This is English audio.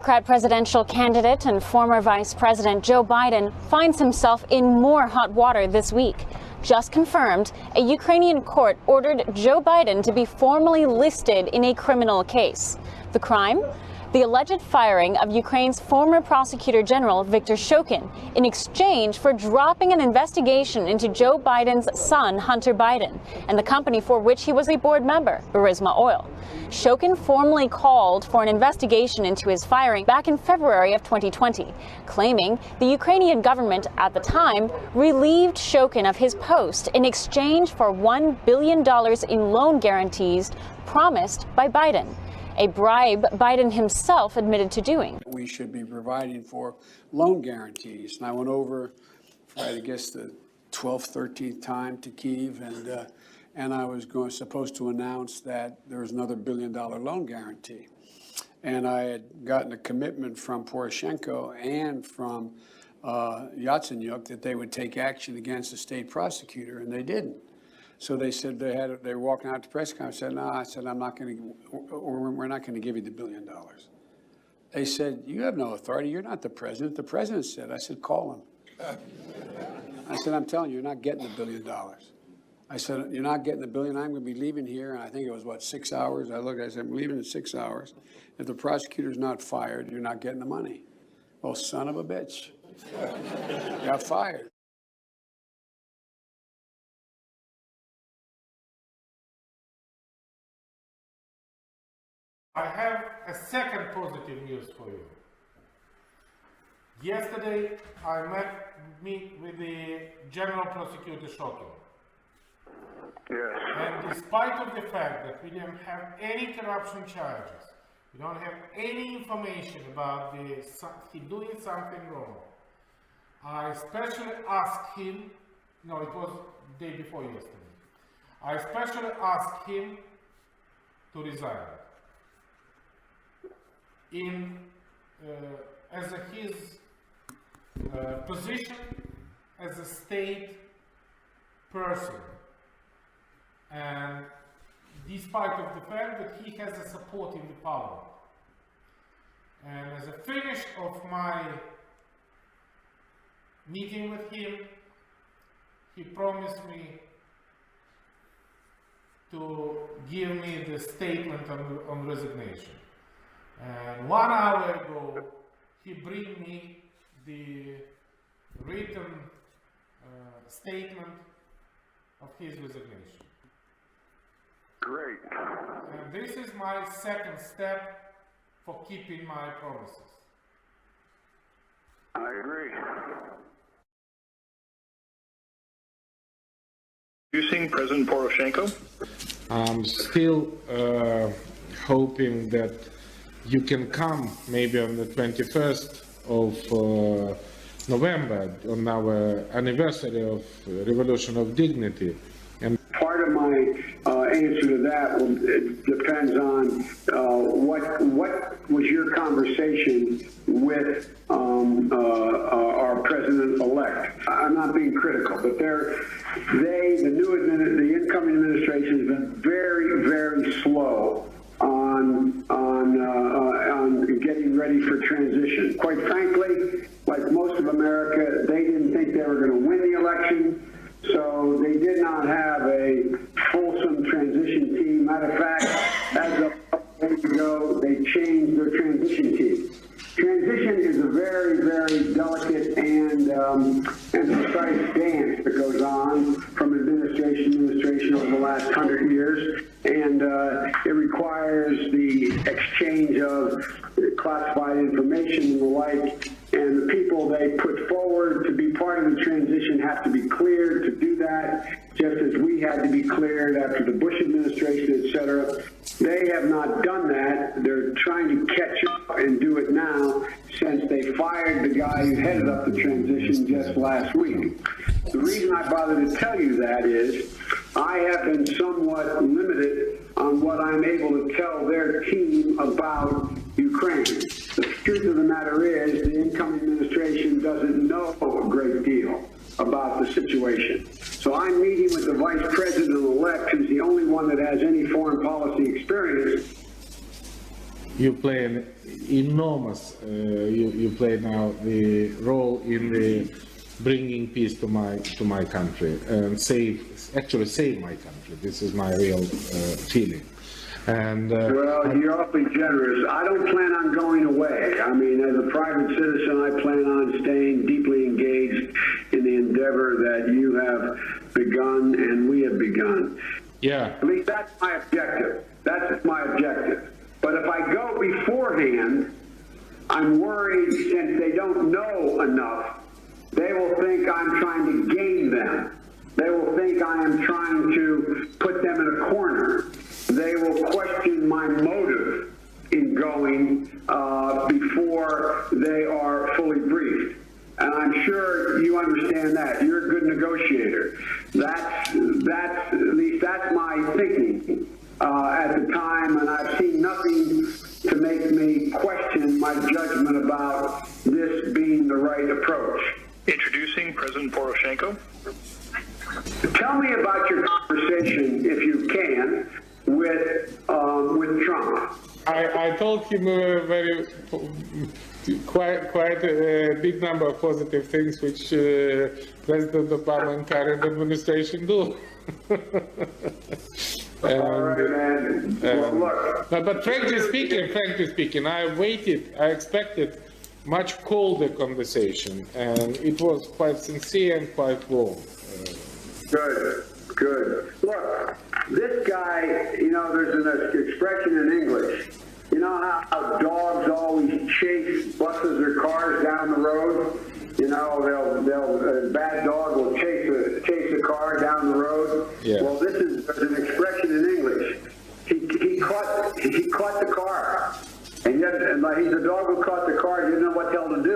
Democrat presidential candidate and former Vice President Joe Biden finds himself in more hot water this week. Just confirmed, a Ukrainian court ordered Joe Biden to be formally listed in a criminal case. The crime? The alleged firing of Ukraine's former prosecutor general Victor Shokin in exchange for dropping an investigation into Joe Biden's son, Hunter Biden, and the company for which he was a board member, Burisma Oil. Shokin formally called for an investigation into his firing back in February of 2020, claiming the Ukrainian government at the time relieved Shokin of his post in exchange for $1 billion in loan guarantees promised by Biden, a bribe Biden himself admitted to doing. We should be providing for loan guarantees. And I went over for, I guess, the 12th, 13th time to Kyiv, and I was supposed to announce that there was another $1 billion loan guarantee. And I had gotten a commitment from Poroshenko and from Yatsenyuk that they would take action against the state prosecutor, and they didn't. So they said they were walking out to press conference. I said, no, I said, we're not going to give you the $1 billion. They said, you have no authority. You're not the president. The president said. I said, call him. I said, I'm telling you, you're not getting the $1 billion. I said, you're not getting the $1 billion. I'm going to be leaving here. And I think it was, 6 hours? I said, I'm leaving in 6 hours. If the prosecutor's not fired, you're not getting the money. Well, son of a bitch. Got fired. I have a second positive news for you. Yesterday, I met with the General Prosecutor Shokin. Yes. And despite of the fact that we don't have any corruption charges, we don't have any information about he doing something wrong, I especially asked him, no, it was the day before yesterday, I especially asked him to resign. As his position as a state person, and despite of the fact that he has a support in the parliament. And as a finish of my meeting with him, he promised me to give me the statement on resignation. And 1 hour ago, he bring me the written statement of his resignation. Great. And this is my second step for keeping my promises. I agree. You seeing President Poroshenko? I'm still hoping that you can come maybe on the 21st of November, on our anniversary of Revolution of Dignity. And part of my answer to that depends on what was your conversation with our president-elect. I'm not being critical, but the incoming administration has been very, very slow on getting ready for transition. Quite frankly, like most of America, they didn't think they were going to win the election, so they did not have a fulsome transition team. Matter of fact, as of a week ago, they changed their transition team. Transition is a very, very delicate and precise dance that goes on from administration to administration over the last 100 years, and it requires the exchange of classified information and the like, and the people they put forward to be part of the transition have to be cleared to do that, just as we had to be cleared after the Bush administration, et cetera. They have not done that. They're trying to catch up and do it now, since they fired the guy who headed up the transition just last week. The reason I bother to tell you that is I have been somewhat limited on what I'm able to tell their team about Ukraine. The truth of the matter is the incoming administration doesn't know a great deal about the situation. So I'm meeting with the vice president-elect, who's the only one that has any foreign policy experience, you play an enormous, you play now the role in the bringing peace to my country and actually save my country. This is my real feeling. And well, you're awfully generous. I don't plan on going away. I mean, as a private citizen, I plan on staying deeply engaged in the endeavor that you have begun and we have begun. yeah, At least that's my objective. That's my objective. But if I go beforehand, I'm worried since they don't know enough, they will think I'm trying to game them. They will think I am trying to put them in a corner. They will question my motive in going before they are fully briefed. And I'm sure you understand that. You're a good negotiator. At least that's my thinking at the time, and I've seen nothing to make me question my judgment about this being the right approach. Introducing President Poroshenko. Tell me about your conversation, if you can, with Trump. I told him quite a big number of positive things which President Obama and current administration do. All right, man. Well, look. But frankly speaking, I expected much colder conversation, and it was quite sincere and quite warm. Good. Look, this guy, there's an expression in English. You know how dogs always chase buses or cars down the road? A bad dog will chase a car down the road. Yeah. Well, there's an expression in English. He caught the car, and yet, the dog who caught the car didn't know what the hell to do.